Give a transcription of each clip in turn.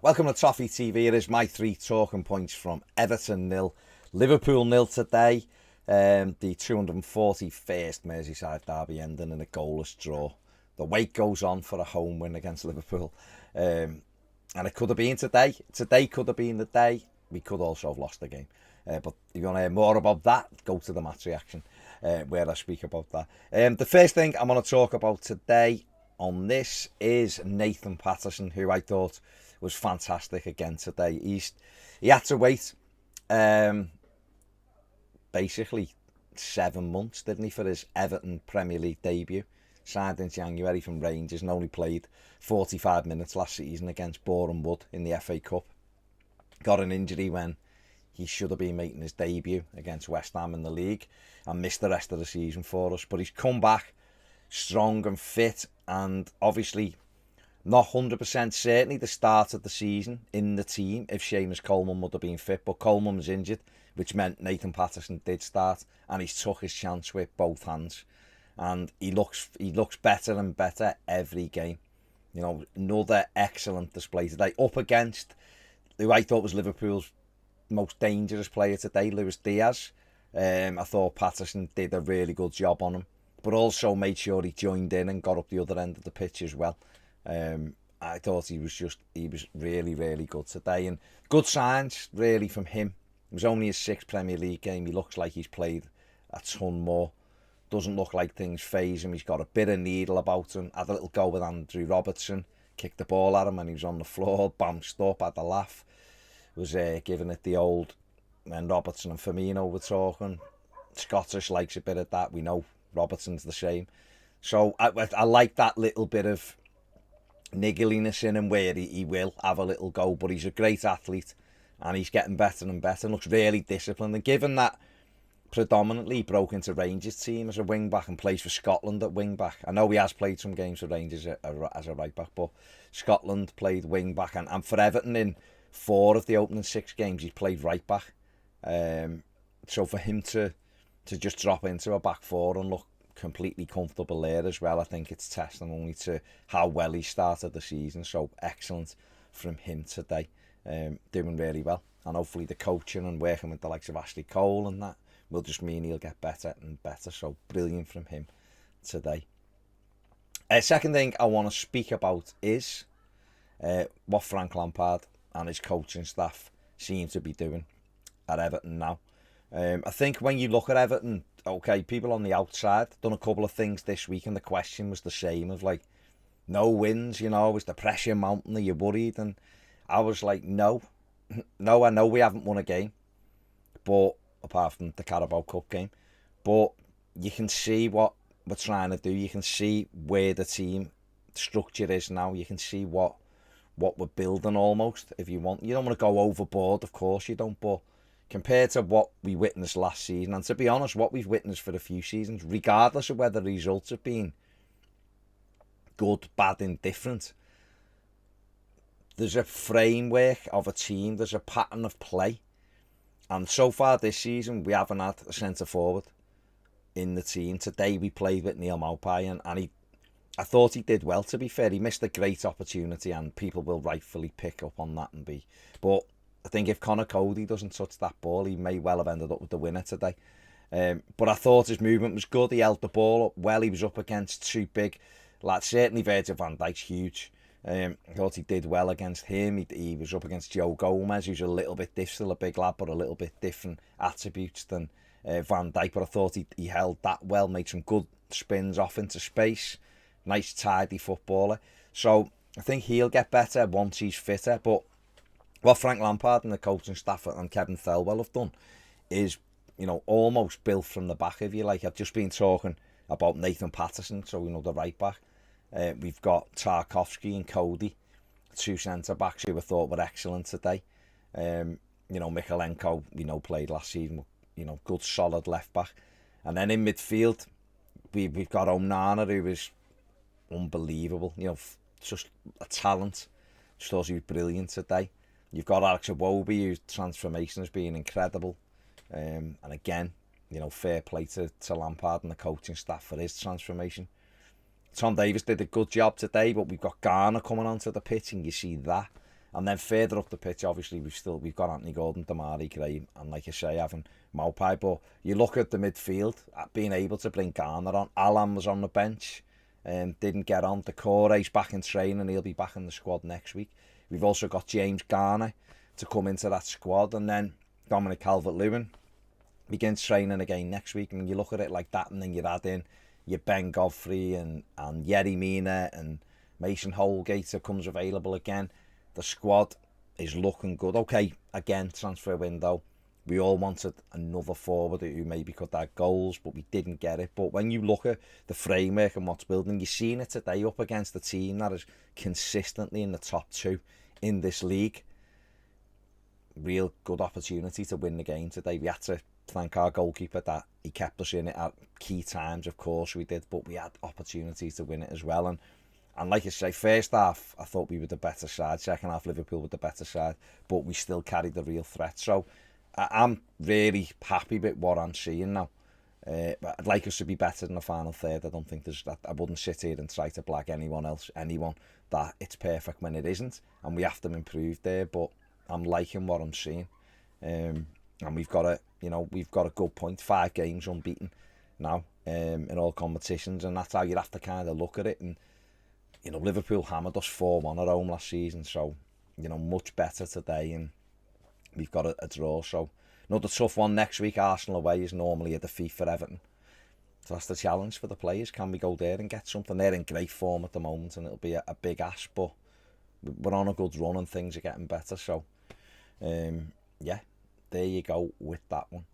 Welcome to Toffee TV. It is my 3 talking points from Everton 0, Liverpool 0 today. The 241st Merseyside Derby ending in a goalless draw. The wait goes on for a home win against Liverpool. And it could have been today. Today could have been the day. We could also have lost the game. But if you want to hear more about that, go to the match reaction where I speak about that. The first thing I'm going to talk about today on this is Nathan Patterson, who I thought was fantastic again today. He had to wait basically 7 months, didn't he, for his Everton Premier League debut. Signed in January from Rangers and only played 45 minutes last season against Boreham Wood in the FA Cup. Got an injury when he should have been making his debut against West Ham in the league and missed the rest of the season for us. But he's come back strong and fit, and obviously not 100% certainly the start of the season in the team if Seamus Coleman would have been fit, but Coleman was injured, which meant Nathan Patterson did start, and he's took his chance with both hands, and he looks better and better every game. You know, another excellent display today up against who I thought was Liverpool's most dangerous player today, Luis Diaz. I thought Patterson did a really good job on him, but also made sure he joined in and got up the other end of the pitch as well. I thought he was really, really good today, and good signs really from him. It was only his 6th Premier League game. He looks like he's played a ton more. Doesn't look like things faze him. He's got a bit of needle about him. Had a little go with Andrew Robertson, kicked the ball at him and he was on the floor, bounced up, had a laugh. Was giving it the old, when Robertson and Firmino were talking. Scottish likes a bit of that. We know Robertson's the same. So I like that little bit of niggliness in him where he will have a little go, but he's a great athlete and he's getting better and better and looks really disciplined. And given that predominantly he broke into Rangers team as a wing back and plays for Scotland at wing back. I know he has played some games for Rangers as a right back, but Scotland played wing back, and for Everton in 4 of the opening 6 games he's played right back. So for him to just drop into a back 4 and look completely comfortable there as well, I think it's testimony to how well he started the season. So excellent from him today, doing really well, and hopefully the coaching and working with the likes of Ashley Cole and that will just mean he'll get better and better. So brilliant from him today. Second thing I want to speak about is what Frank Lampard and his coaching staff seem to be doing at Everton now. I think when you look at Everton, okay, people on the outside done a couple of things this week and the question was the same of like, no wins, you know, is the pressure mounting, are you worried? And I was like, no, I know we haven't won a game, but apart from the Carabao Cup game, but you can see what we're trying to do. You can see where the team structure is now. You can see what we're building almost. If you want, you don't want to go overboard, of course you don't, but compared to what we witnessed last season, and to be honest, what we've witnessed for a few seasons, regardless of whether the results have been good, bad, indifferent, there's a framework of a team, there's a pattern of play. And so far this season, we haven't had a centre-forward in the team. Today we played with Neil Maupay, and I thought he did well, to be fair. He missed a great opportunity, and people will rightfully pick up on that But I think if Conor Coady doesn't touch that ball, he may well have ended up with the winner today. But I thought his movement was good. He held the ball up well. He was up against 2 big lads. Certainly Virgil van Dijk's huge. I thought he did well against him. He was up against Joe Gomez, who's a little bit still a big lad, but a little bit different attributes than Van Dijk. But I thought he held that well, made some good spins off into space. Nice, tidy footballer. So I think he'll get better once he's fitter. But what Frank Lampard and the coaching staff and Kevin Thelwell have done is, you know, almost built from the back, if you like. I've just been talking about Nathan Patterson, so we know the right back. We've got Tarkowski and Coady, 2 centre-backs who I thought were excellent today. You know, Mikalenko, we know, played last season, you know, good solid left-back. And then in midfield, we've got Onana, who is unbelievable, you know, just a talent. Just thought he was brilliant today. You've got Alex Iwobi, whose transformation has been incredible. And again, you know, fair play to Lampard and the coaching staff for his transformation. Tom Davies did a good job today, but we've got Garner coming onto the pitch, and you see that. And then further up the pitch, obviously, we've got Anthony Gordon, Damari Gray, and like I say, having Maupay. But you look at the midfield, being able to bring Garner on. Alan was on the bench, didn't get on. Decore's back in training, he'll be back in the squad next week. We've also got James Garner to come into that squad, and then Dominic Calvert-Lewin begins training again next week. And you look at it like that, and then you add in your Ben Godfrey and Yerry Mina and Mason Holgate who comes available again. The squad is looking good. Okay, again, transfer window. We all wanted another forward who maybe could add goals, but we didn't get it. But when you look at the framework and what's building, you've seen it today up against a team that is consistently in the top 2 in this league. Real good opportunity to win the game today. We had to thank our goalkeeper that he kept us in it at key times. Of course we did, but we had opportunities to win it as well. And like I say, first half I thought we were the better side. Second half Liverpool were the better side, but we still carried the real threat. So I'm really happy with what I'm seeing now. But I'd like us to be better in the final third. I don't think there's that. I wouldn't sit here and try to blag anyone that it's perfect when it isn't, and we have to improve there. But I'm liking what I'm seeing, and we've got a good point. 5 games unbeaten now in all competitions, and that's how you have to kind of look at it. And Liverpool hammered us 4-1 at home last season, so much better today, and we've got a draw. So another tough one next week. Arsenal away is normally a defeat for Everton, so that's the challenge for the players. Can we go there and get something? They're in great form at the moment, and it'll be a big ask, but we're on a good run and things are getting better. So yeah, there you go with that one.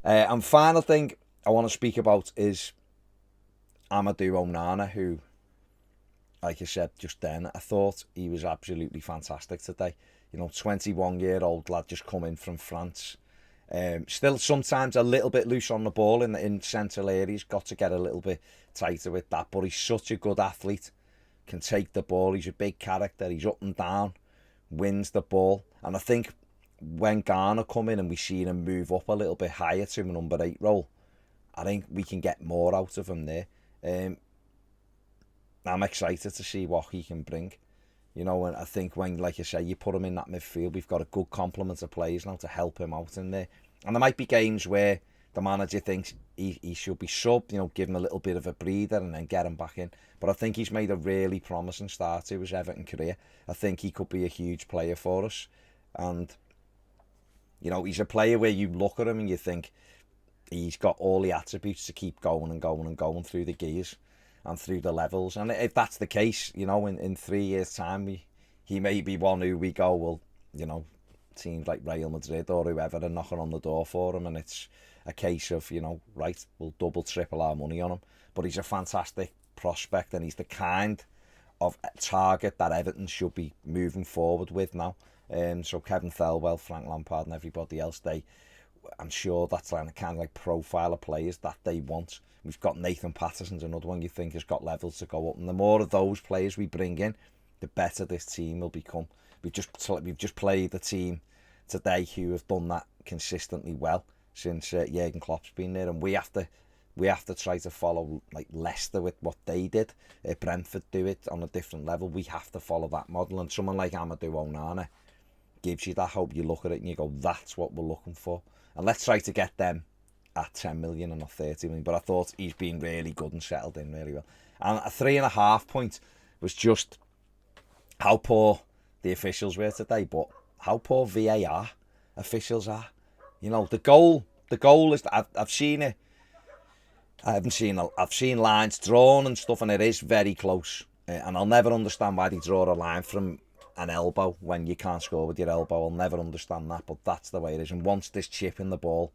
And final thing I want to speak about is Amadou Onana, who, like I said just then, I thought he was absolutely fantastic today. 21-year-old lad just come in from France. Still sometimes a little bit loose on the ball in central areas. Got to get a little bit tighter with that. But he's such a good athlete. Can take the ball. He's a big character. He's up and down. Wins the ball. And I think when Garner come in and we seen him move up a little bit higher to a number 8 role, I think we can get more out of him there. I'm excited to see what he can bring. And I think when, like I say, you put him in that midfield, we've got a good complement of players now to help him out in there. And there might be games where the manager thinks he should be subbed, give him a little bit of a breather and then get him back in. But I think he's made a really promising start to his Everton career. I think he could be a huge player for us. And, he's a player where you look at him and you think he's got all the attributes to keep going and going and going through the gears and through the levels. And if that's the case, in 3 years' time, he may be one who we go, well, teams like Real Madrid or whoever are knocking on the door for him, and it's a case of, right, we'll double, triple our money on him. But he's a fantastic prospect, and he's the kind of target that Everton should be moving forward with now. So Kevin Thelwell, Frank Lampard and everybody else, I'm sure that's kind of like profile of players that they want. We've got Nathan Patterson's another one you think has got levels to go up, and the more of those players we bring in, the better this team will become. We've just played the team today who have done that consistently well since Jurgen Klopp's been there, and we have to try to follow like Leicester with what they did. Brentford do it on a different level. We have to follow that model, and someone like Amadou Onana gives you that hope. You look at it and you go, that's what we're looking for, and let's try to get them at 10 million and not 30 million. But I thought he's been really good and settled in really well. And a 3.5 point was just how poor the officials were today, but how poor VAR officials are. The goal is, I've seen it. I've seen lines drawn and stuff, and it is very close. And I'll never understand why they draw a line from an elbow when you can't score with your elbow. I'll never understand that, but that's the way it is. And once this chip in the ball,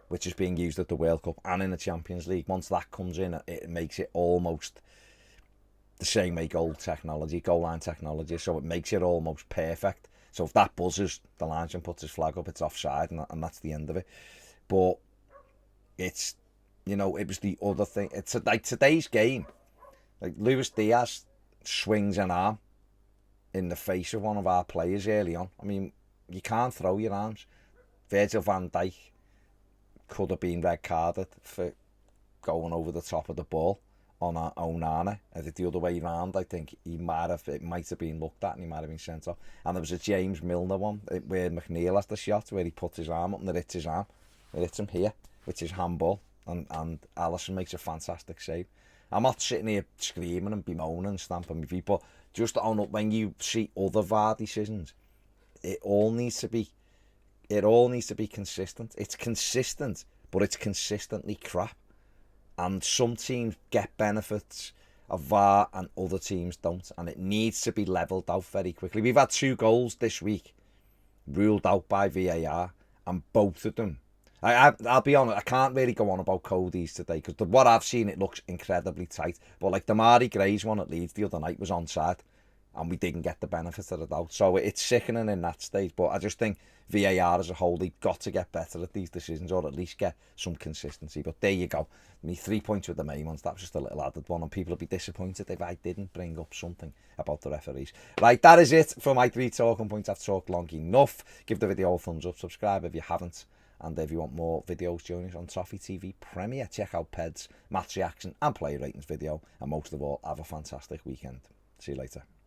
which is being used at the World Cup and in the Champions League, once that comes in, it makes it almost the same way goal line technology, so it makes it almost perfect. So if that buzzes, the linesman puts his flag up, it's offside, and that's the end of it. But it's, it was the other thing. It's like today's game, like Luis Diaz swings an arm in the face of one of our players early on. I mean, you can't throw your arms. Virgil van Dijk could have been red carded for going over the top of the ball, on Onana. The other way round, I think it might have been looked at and he might have been sent off. And there was a James Milner one where McNeil has the shot where he puts his arm up and it hits his arm. It hits him here, which is handball. And Alisson makes a fantastic save. I'm not sitting here screaming and bemoaning and stamping my feet, but just when you see other VAR decisions, it all needs to be consistent. It's consistent, but it's consistently crap. And some teams get benefits of VAR and other teams don't. And it needs to be levelled out very quickly. We've had 2 goals this week ruled out by VAR, and both of them. I'll be honest, I can't really go on about Coady's today because what I've seen, it looks incredibly tight. But like the Mari Gray's one at Leeds the other night was onside, and we didn't get the benefit of the doubt. So it's sickening in that stage. But I just think VAR as a whole, they've got to get better at these decisions, or at least get some consistency. But there you go. Me 3 points with the main ones. That was just a little added one, and people will be disappointed if I didn't bring up something about the referees. Right, that is it for my 3 talking points. I've talked long enough. Give the video a thumbs up, subscribe if you haven't. And if you want more videos, join us on Toffee TV Premier. Check out Ped's match reaction and player ratings video. And most of all, have a fantastic weekend. See you later.